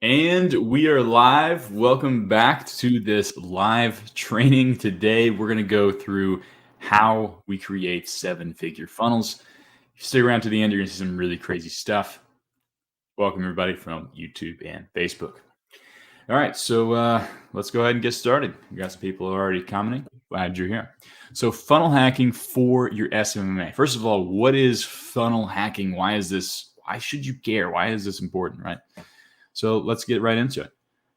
And we are live. Welcome back to this live training. Today, we're going to go through how we create seven-figure funnels. If you stay around to the end, you're going to see some really crazy stuff. Welcome, everybody, from YouTube and Facebook. All right, so let's go ahead and get started. We got some people already commenting. Glad you're here. So, funnel hacking for your SMMA. First of all, what is funnel hacking? Why is this? Why should you care? Why is this important, right? So let's get right into it.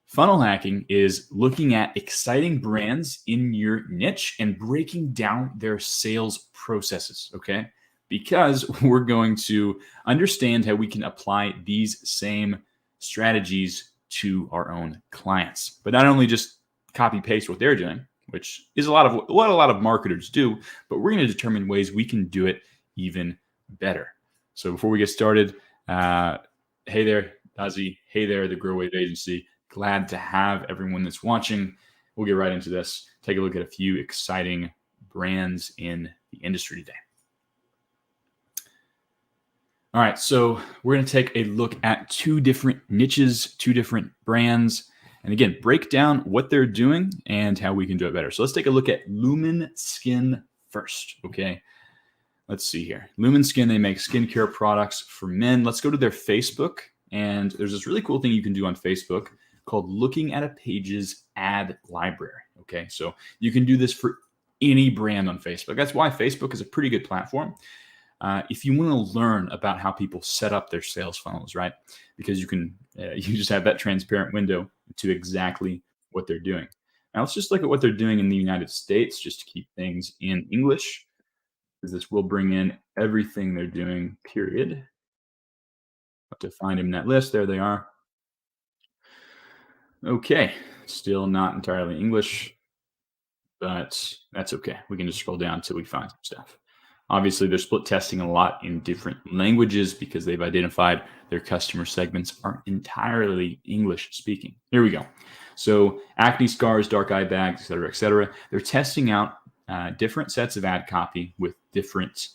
Funnel hacking is looking at exciting brands in your niche and breaking down their sales processes, okay? Because we're going to understand how we can apply these same strategies to our own clients. But not only just copy paste what they're doing, which is a lot of what a lot of marketers do, but we're going to determine ways we can do it even better. So before we get started, hey there, Nazi. Hey there, the Grow Wave Agency. Glad to have everyone that's watching. We'll get right into this. Take a look at a few exciting brands in the industry today. All right, so we're going to take a look at two different niches, two different brands, and again, break down what they're doing and how we can do it better. So let's take a look at Lumen Skin first, okay? Let's see here. Lumen Skin, they make skincare products for men. Let's go to their Facebook. And there's this really cool thing you can do on Facebook called looking at a page's ad library. Okay, so you can do this for any brand on Facebook. That's why Facebook is a pretty good platform. If you want to learn about how people set up their sales funnels, right? Because you can, you just have that transparent window to exactly what they're doing. Now let's just look at what they're doing in the United States, just to keep things in English, because this will bring in everything they're doing. Period. To find them in that list. There they are. Okay, still not entirely English, but that's okay. We can just scroll down until we find some stuff. Obviously, they're split testing a lot in different languages because they've identified their customer segments aren't entirely English speaking. Here we go. So acne scars, dark eye bags, et cetera, et cetera. They're testing out different sets of ad copy with different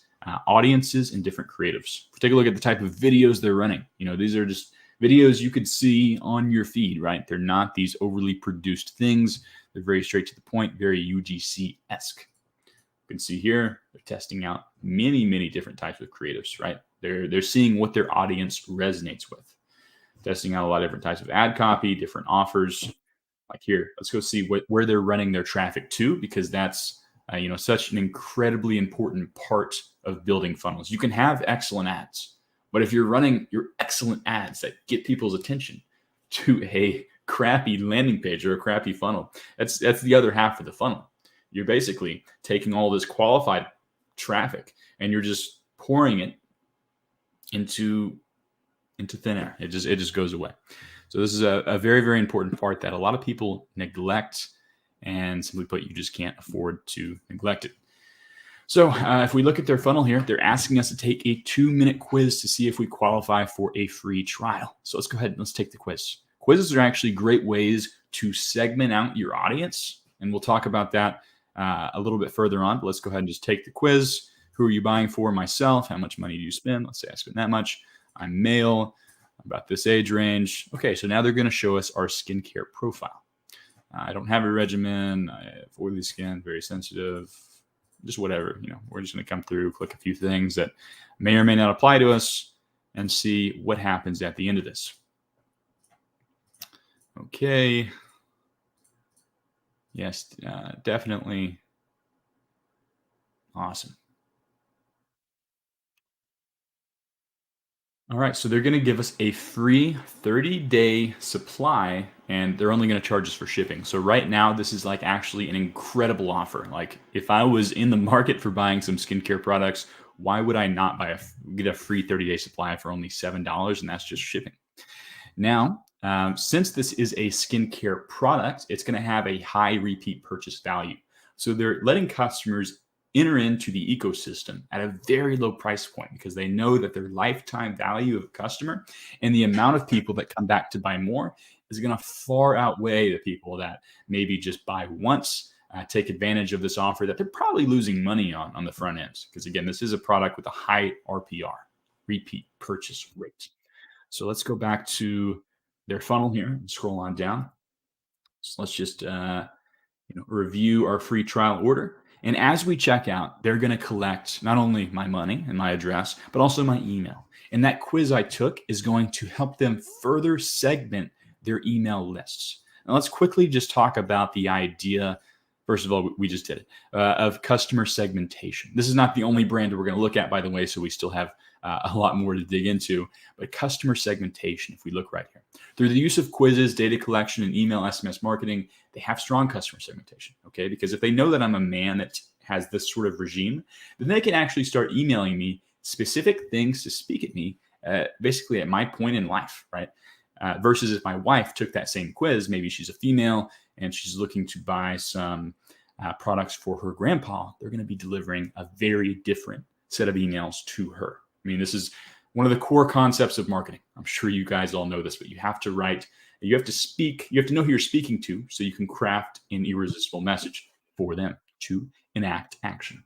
audiences and different creatives. Take a look at the type of videos they're running. You know, these are just videos you could see on your feed, right? They're not these overly produced things. They're very straight to the point, very UGC-esque. You can see here, they're testing out many different types of creatives, right? They're seeing what their audience resonates with. Testing out a lot of different types of ad copy, different offers. Like here, let's go see where they're running their traffic to, because that's such an incredibly important part of building funnels. You can have excellent ads, but if you're running your excellent ads that get people's attention to a crappy landing page or a crappy funnel, that's the other half of the funnel. You're basically taking all this qualified traffic and you're just pouring it into thin air. It just goes away. So this is a very important part that a lot of people neglect. And simply put, you just can't afford to neglect it. So if we look at their funnel here, they're asking us to take a 2-minute quiz to see if we qualify for a free trial. So let's go ahead and let's take the quiz. Quizzes are actually great ways to segment out your audience. And we'll talk about that a little bit further on. But let's go ahead and just take the quiz. Who are you buying for? Myself. How much money do you spend? Let's say I spend that much. I'm male, about this age range. Okay, so now they're going to show us our skincare profile. I don't have a regimen. I have oily skin, very sensitive, just whatever. We're just going to come through, click a few things that may or may not apply to us, and see what happens at the end of this. Okay. Yes, definitely. Awesome. All right, so they're going to give us a free 30-day supply, and they're only going to charge us for shipping. So right now, this is like actually an incredible offer. Like if I was in the market for buying some skincare products, why would I not get a free 30-day supply for only $7, and that's just shipping? Now, since this is a skincare product, it's going to have a high repeat purchase value. So they're letting customers enter into the ecosystem at a very low price point because they know that their lifetime value of a customer and the amount of people that come back to buy more is going to far outweigh the people that maybe just buy once, take advantage of this offer that they're probably losing money on the front end. Because again, this is a product with a high RPR, repeat purchase rate. So let's go back to their funnel here and scroll on down. So let's just review our free trial order. And as we check out, they're going to collect not only my money and my address, but also my email. And that quiz I took is going to help them further segment their email lists. Now, let's quickly just talk about the idea. First of all, we just did it, of customer segmentation. This is not the only brand that we're going to look at, by the way, so we still have a lot more to dig into. But customer segmentation, if we look right here, through the use of quizzes, data collection, and email SMS marketing, they have strong customer segmentation, okay? Because if they know that I'm a man that has this sort of regime, then they can actually start emailing me specific things to speak at me, basically at my point in life, right? Versus if my wife took that same quiz, maybe she's a female and she's looking to buy some products for her grandpa, they're going to be delivering a very different set of emails to her. I mean, this is one of the core concepts of marketing. I'm sure you guys all know this, but you have to write, you have to speak, you have to know who you're speaking to so you can craft an irresistible message for them to enact action.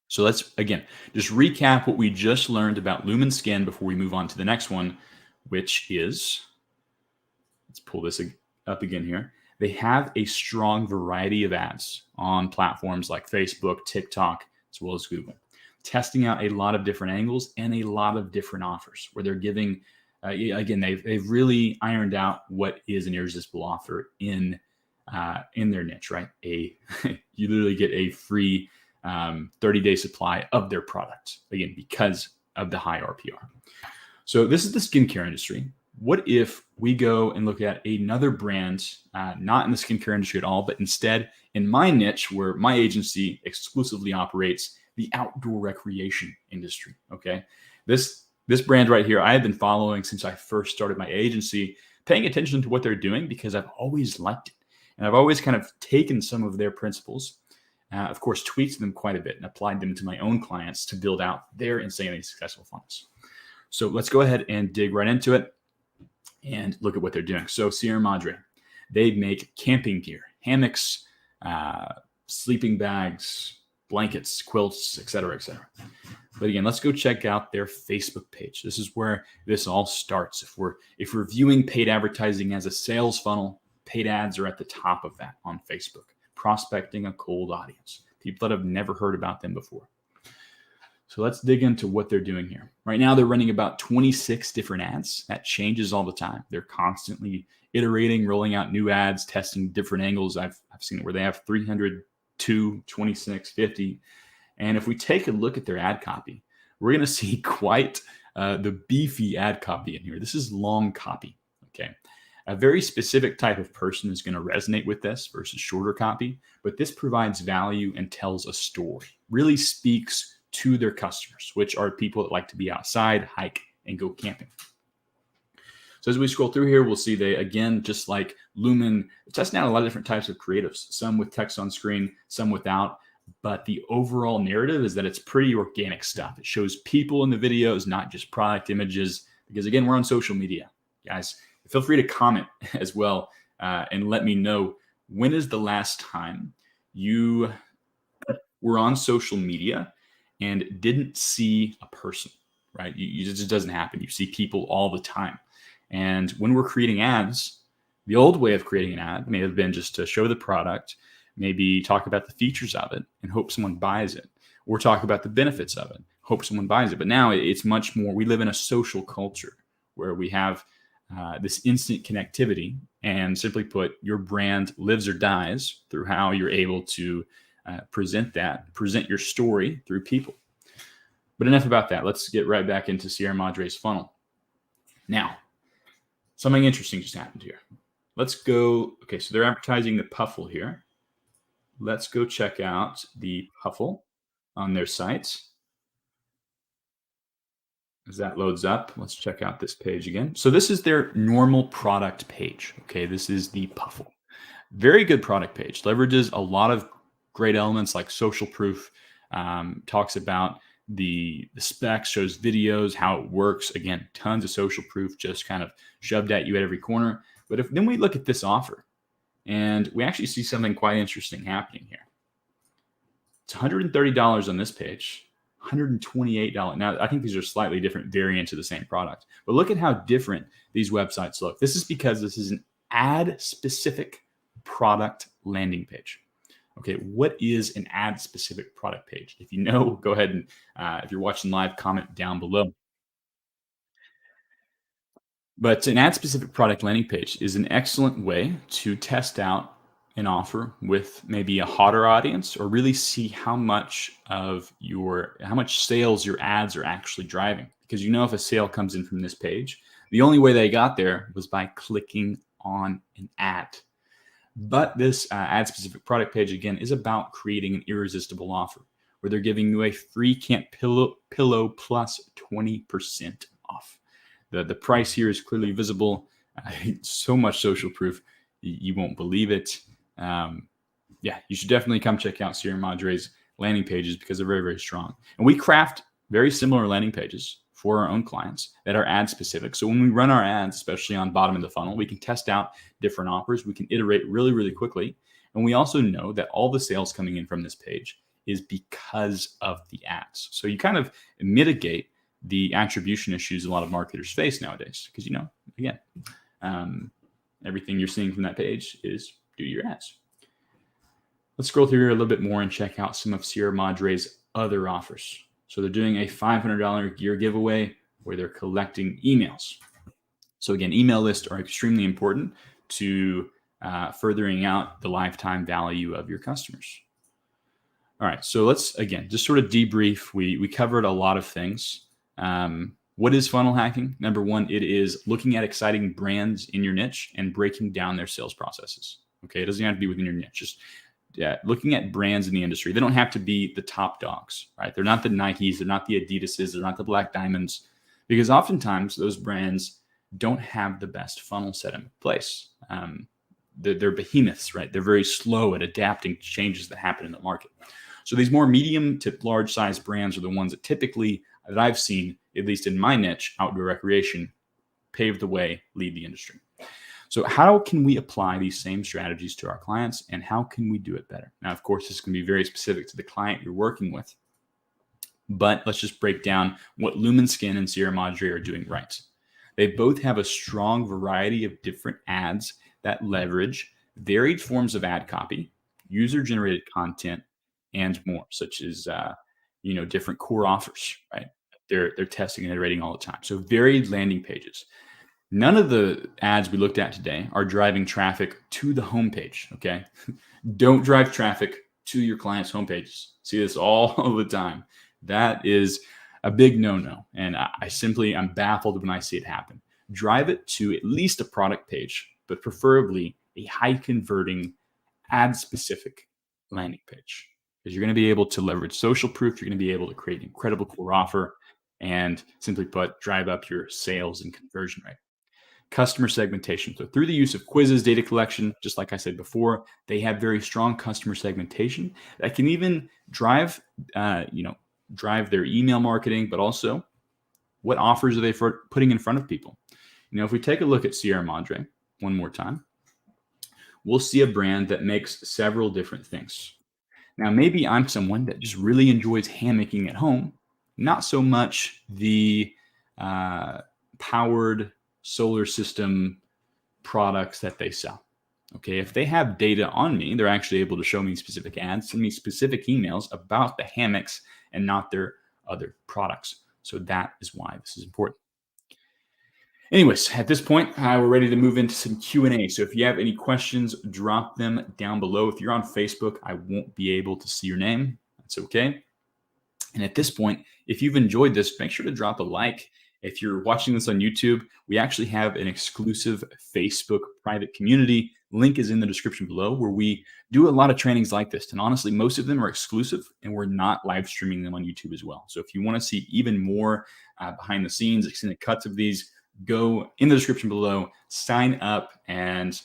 So let's, again, just recap what we just learned about Lumen Skin before we move on to the next one, which is, let's pull this up again here. They have a strong variety of ads on platforms like Facebook, TikTok, as well as Google, testing out a lot of different angles and a lot of different offers where they're giving, again, they've really ironed out what is an irresistible offer in their niche, right? You literally get a free 30-day supply of their product, again, because of the high RPR. So this is the skincare industry. What if we go and look at another brand, not in the skincare industry at all, but instead in my niche where my agency exclusively operates, the outdoor recreation industry, okay? This brand right here, I have been following since I first started my agency, paying attention to what they're doing because I've always liked it. And I've always kind of taken some of their principles, of course, tweaked them quite a bit and applied them to my own clients to build out their insanely successful funnels. So let's go ahead and dig right into it and look at what they're doing. So Sierra Madre, they make camping gear, hammocks, sleeping bags, blankets, quilts, et cetera, et cetera. But again, let's go check out their Facebook page. This is where this all starts. If we're viewing paid advertising as a sales funnel, paid ads are at the top of that on Facebook, prospecting a cold audience, people that have never heard about them before. So let's dig into what they're doing here. Right now, they're running about 26 different ads. That changes all the time. They're constantly iterating, rolling out new ads, testing different angles. I've seen it where they have 302, 26, 50. And if we take a look at their ad copy, we're going to see quite the beefy ad copy in here. This is long copy, okay? A very specific type of person is going to resonate with this versus shorter copy, but this provides value and tells a story, really speaks to their customers, which are people that like to be outside, hike, and go camping. So as we scroll through here, we'll see they, again, just like Lumen, testing out a lot of different types of creatives, some with text on screen, some without. But the overall narrative is that it's pretty organic stuff. It shows people in the videos, not just product images, because again, we're on social media. Guys, feel free to comment as well and let me know, when is the last time you were on social media and didn't see a person, right? It just doesn't happen. You see people all the time. And when we're creating ads, the old way of creating an ad may have been just to show the product, maybe talk about the features of it and hope someone buys it, or talk about the benefits of it, hope someone buys it. But now it's much more, we live in a social culture where we have this instant connectivity, and simply put, your brand lives or dies through how you're able to present your story through people. But enough about that. Let's get right back into Sierra Madre's funnel. Now, something interesting just happened here. Let's go. Okay, so they're advertising the Puffle here. Let's go check out the Puffle on their site. As that loads up, let's check out this page again. So this is their normal product page. Okay, this is the Puffle. Very good product page. Leverages a lot of great elements like social proof. Talks about the specs, shows videos, how it works. Again, tons of social proof just kind of shoved at you at every corner. But if then we look at this offer, and we actually see something quite interesting happening here. It's $130 on this page. $128. Now, I think these are slightly different variants of the same product, but look at how different these websites look. This is because this is an ad specific product landing page. Okay, what is an ad specific product page? If you know, go ahead and if you're watching live, comment down below. But an ad specific product landing page is an excellent way to test out an offer with maybe a hotter audience, or really see how much sales your ads are actually driving. Because if a sale comes in from this page, the only way they got there was by clicking on an ad. But this ad specific product page, again, is about creating an irresistible offer where they're giving you a free camp pillow plus 20% off. The price here is clearly visible. So much social proof, you won't believe it. Yeah, you should definitely come check out Sierra Madre's landing pages because they're very, very strong. And we craft very similar landing pages for our own clients that are ad specific. So when we run our ads, especially on bottom of the funnel, we can test out different offers. We can iterate really, really quickly. And we also know that all the sales coming in from this page is because of the ads. So you kind of mitigate the attribution issues a lot of marketers face nowadays. Because, again, everything you're seeing from that page is due to your ads. Let's scroll through here a little bit more and check out some of Sierra Madre's other offers. So they're doing a $500 gear giveaway where they're collecting emails. So again, email lists are extremely important to furthering out the lifetime value of your customers. All right, so let's, again, just sort of debrief. We covered a lot of things. What is funnel hacking? Number one, it is looking at exciting brands in your niche and breaking down their sales processes. Okay, it doesn't have to be within your niche. Just looking at brands in the industry. They don't have to be the top dogs, right? They're not the Nikes, they're not the Adidases, they're not the Black Diamonds, because oftentimes those brands don't have the best funnel set in place. They're behemoths, right? They're very slow at adapting to changes that happen in the market. So these more medium to large size brands are the ones that typically, that I've seen, at least in my niche, outdoor recreation, pave the way, lead the industry. So how can we apply these same strategies to our clients, and how can we do it better? Now, of course, this can be very specific to the client you're working with, but let's just break down what Lumen Skin and Sierra Madre are doing right. They both have a strong variety of different ads that leverage varied forms of ad copy, user-generated content, and more, such as different core offers, right? They're testing and iterating all the time. So varied landing pages. None of the ads we looked at today are driving traffic to the homepage, okay? Don't drive traffic to your client's homepages. See this all the time. That is a big no-no, and I'm baffled when I see it happen. Drive it to at least a product page, but preferably a high-converting, ad-specific landing page, because you're going to be able to leverage social proof. You're going to be able to create an incredible core offer, and simply put, drive up your sales and conversion rate. Customer segmentation. So through the use of quizzes, data collection, just like I said before, they have very strong customer segmentation that can even drive their email marketing, but also what offers are they putting in front of people. If we take a look at Sierra Madre one more time, we'll see a brand that makes several different things. Now, maybe I'm someone that just really enjoys hammocking at home, not so much the powered solar system products that they sell. Okay, if they have data on me, they're actually able to show me specific ads, send me specific emails about the hammocks and not their other products. So that is why this is important. Anyways, at this point, we're ready to move into some Q&A. So if you have any questions, drop them down below. If you're on Facebook, I won't be able to see your name. That's okay. And at this point, if you've enjoyed this, make sure to drop a like. If you're watching this on YouTube, we actually have an exclusive Facebook private community. Link is in the description below, where we do a lot of trainings like this. And honestly, most of them are exclusive, and we're not live streaming them on YouTube as well. So if you want to see even more behind the scenes, extended cuts of these, go in the description below, sign up, and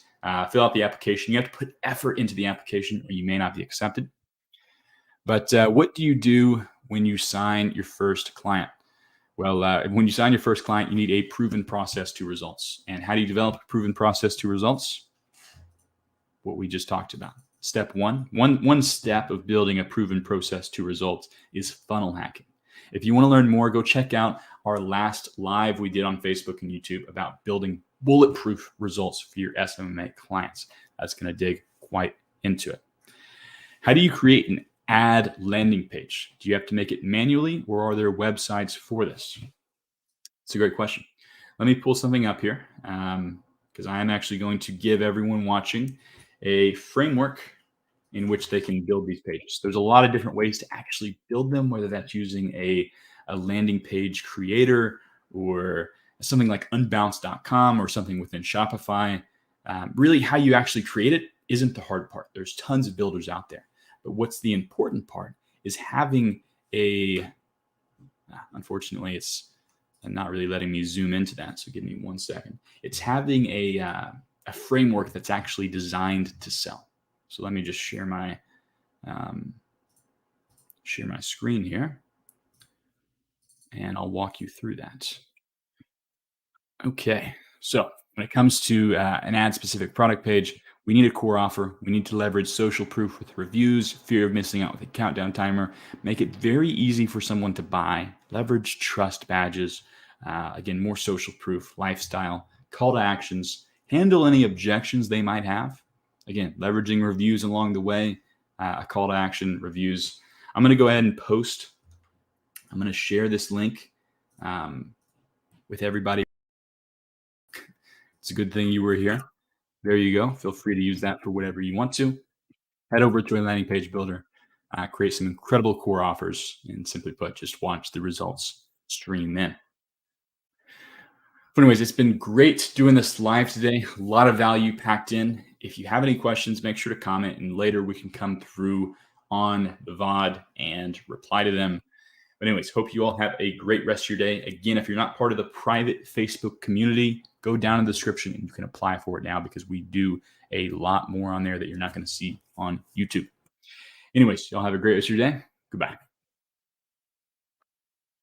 fill out the application. You have to put effort into the application, or you may not be accepted. But what do you do when you sign your first client? Well, when you sign your first client, you need a proven process to results. And how do you develop a proven process to results? What we just talked about. Step one step of building a proven process to results is funnel hacking. If you want to learn more, go check out our last live we did on Facebook and YouTube about building bulletproof results for your SMMA clients. That's going to dig quite into it. How do you create an ad landing page? Do you have to make it manually, or are there websites for this? It's a great question. Let me pull something up here because I am actually going to give everyone watching a framework in which they can build these pages. There's a lot of different ways to actually build them, whether that's using a landing page creator or something like unbounce.com or something within Shopify. Really, how you actually create it isn't the hard part. There's tons of builders out there. But what's the important part is having unfortunately, it's not really letting me zoom into that. So give me 1 second. It's having a framework that's actually designed to sell. So let me just share my screen here, and I'll walk you through that. Okay, so when it comes to an ad-specific product page, we need a core offer. We need to leverage social proof with reviews, fear of missing out with a countdown timer, make it very easy for someone to buy, leverage trust badges, again, more social proof, lifestyle, call to actions, handle any objections they might have. Again, leveraging reviews along the way, a call to action, reviews. I'm going to go ahead and post. I'm going to share this link with everybody. It's a good thing you were here. There you go. Feel free to use that for whatever you want to. Head over to a landing page builder, create some incredible core offers, and simply put, just watch the results stream in. But anyways, it's been great doing this live today. A lot of value packed in. If you have any questions, make sure to comment, and later we can come through on the VOD and reply to them. But anyways, hope you all have a great rest of your day. Again, if you're not part of the private Facebook community, go down in the description and you can apply for it now, because we do a lot more on there that you're not going to see on YouTube. Anyways, y'all have a great rest of your day. Goodbye.